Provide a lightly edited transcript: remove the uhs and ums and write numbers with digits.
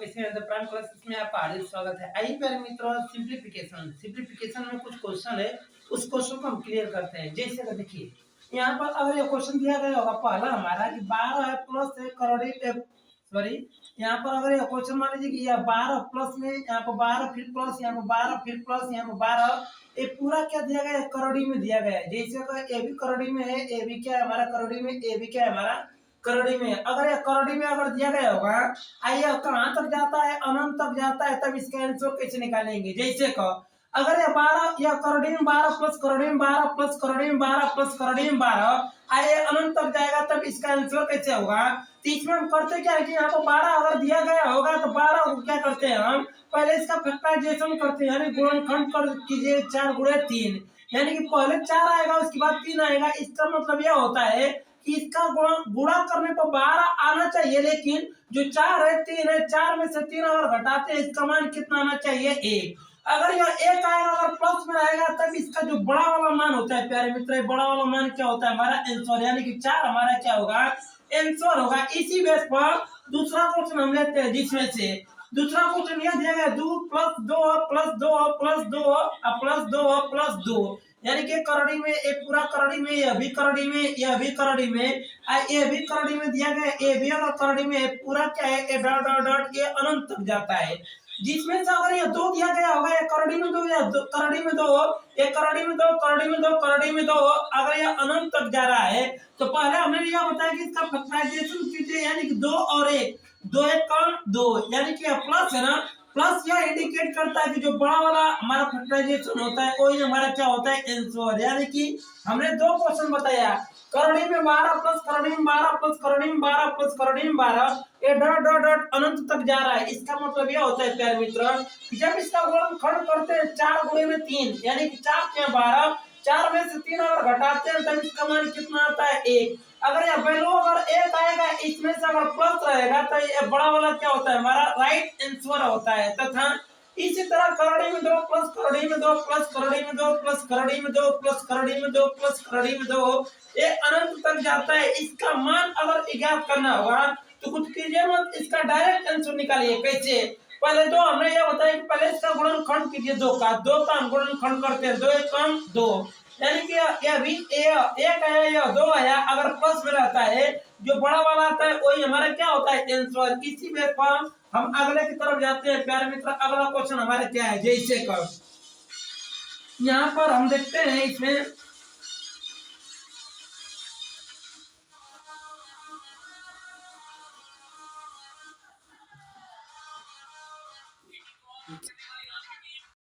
कैसे हैं? The prime classes में आपका हार्दिक स्वागत है। आइए प्यारे मित्रों, सिंप्लीफिकेशन सिंप्लीफिकेशन में कुछ क्वेश्चन है, उस क्वेश्चन को हम क्लियर करते हैं। जैसे कि देखिए, यहाँ पर अगर ये क्वेश्चन दिया गया होगा पहला हमारा कि 12 प्लस 1 करोड़ी सॉरी, यहाँ पर अगर ये क्वेश्चन मान लीजिए कि यह 12 प्लस में यहाँ पर 12 फिर प्लस यहाँ पर 12 फिर प्लस यहाँ पर 12, ये पूरा क्या दिया गया है? करोड़ी में दिया गया है। जैसे अगर ए भी करोड़ी में है, ए भी क्या है हमारा करोड़ी में, ए भी क्या है हमारा करोड़ी में। अगर ये करोड़ी में अगर दिया गया होगा, आइए कहाँ तक जाता है? अनंत तक जाता है, तब इसका आंसर कैसे निकालेंगे? जैसे को अगर ये 12 या करोड़ी में 12 प्लस करोड़ी में 12 प्लस करोड़ी में 12 प्लस करोड़ी में 12, आइए अनंत तक जाएगा, तब इसका आंसर कैसे होगा? तो इसमें हम करते क्या है कि यहाँ पर 12 अगर दिया गया होगा तो 12 को क्या करते हैं हम? पहले इसका फैक्टराइजेशन करते हैं, यानी गुणनखंड कर कीजिए 4 गुणे 3, यानी कि पहले 4 आएगा उसके बाद 3 आएगा। इसका मतलब यह होता है कि इसका गुणा करने पर 12 आना चाहिए, लेकिन जो 4 है 3 है, 4 में से 3 अगर घटाते हैं इसका मान कितना आना चाहिए? 1। अगर यह 1 आएगा, अगर प्लस में आएगा, तब इसका जो बड़ा वाला मान होता है प्यारे मित्र, बड़ा वाला मान क्या होता है? हमारा आंसर, यानी कि 4 हमारा क्या होगा? आंसर होगा। इसी बेस पर दूसरा क्वेश्चन हम लेते हैं, जिसमें से दूसरा क्वेश्चन यह दिया गया 2 plus 2 plus 2 plus 2 plus 2 plus 2, यानी कि करोड़ी में एक पूरा करोड़ी में, यह भी करोड़ी में, यह भी करोड़ी में, ये भी करोड़ी में दिया गया, ये भी अगर करोड़ी में पूरा क्या है? ये डॉट डॉट डॉट ये अनंत तक जाता है। जिसमें से अगर ये 2 दिया गया होगा, ये करोड़ी में 2 या करोड़ी में 2, ये करोड़ी में 2 करोड़ी में 2 करोड़ी में 2, अगर ये अनंत तक जा रहा है तो पहले हमने यह बताया कि इसका फैक्टराइजेशन कीजिए, यानी कि 2 और 1, 2 1 कौन 2, यानी कि प्लस है ना, प्लस यह इंडिकेट करता है कि जो बड़ा वाला हमारा फैक्टराइजेशन होता है वही हमारा क्या होता है? आंसर। यानी कि हमने 2 क्वेश्चन बताया, करोड़ी में 12 प्लस करोड़ी में 12 प्लस करोड़ी में 12 प्लस करोड़ी में 12, ये डॉट डॉट डॉट अनंत तक जा रहा है। इसका मतलब यह होता है प्यारे मित्र कि जब इसका गुणनखंड करते हैं 4 गुणे में 3, यानी कि 4 के 12, 4 में से 3 अगर घटाते हैं तब इसका मान कितना आता है? 1। अगर यह वैल्यू अगर 1 आएगा, इसमें से अगर प्लस रहेगा तो ये बड़ा वाला क्या होता है? हमारा राइट आंसर होता है। तथा इसी तरह करोड़ी में 2 प्लस करोड़ी में 2 प्लस करोड़ी में 2 प्लस करोड़ी में 2 प्लस करोड़ी में 2 प्लस करोड़ी में 2, ये अनंत तक जाता है। इसका मान अगर ज्ञात करना होगा तो कुछ कीजिए मत, इसका डायरेक्ट आंसर निकालिए। कैसे? पहले तो हमने यह बताया कि पहले इसका गुणनखंड कीजिए, 2 का हम गुणनखंड करते हैं, 2 1 कम 2, यानी कि यह भी 1 आया, यह 2 आया, अगर प्लस में रहता है जो बड़ा वाला आता है वही हमारा क्या होता है? आंसर। इसी बेस पर हम अगले की तरफ जाते हैं प्यारे मित्र। अगला क्वेश्चन हमारा क्या है? जैसे कर यहाँ पर हम देखते हैं, इसमें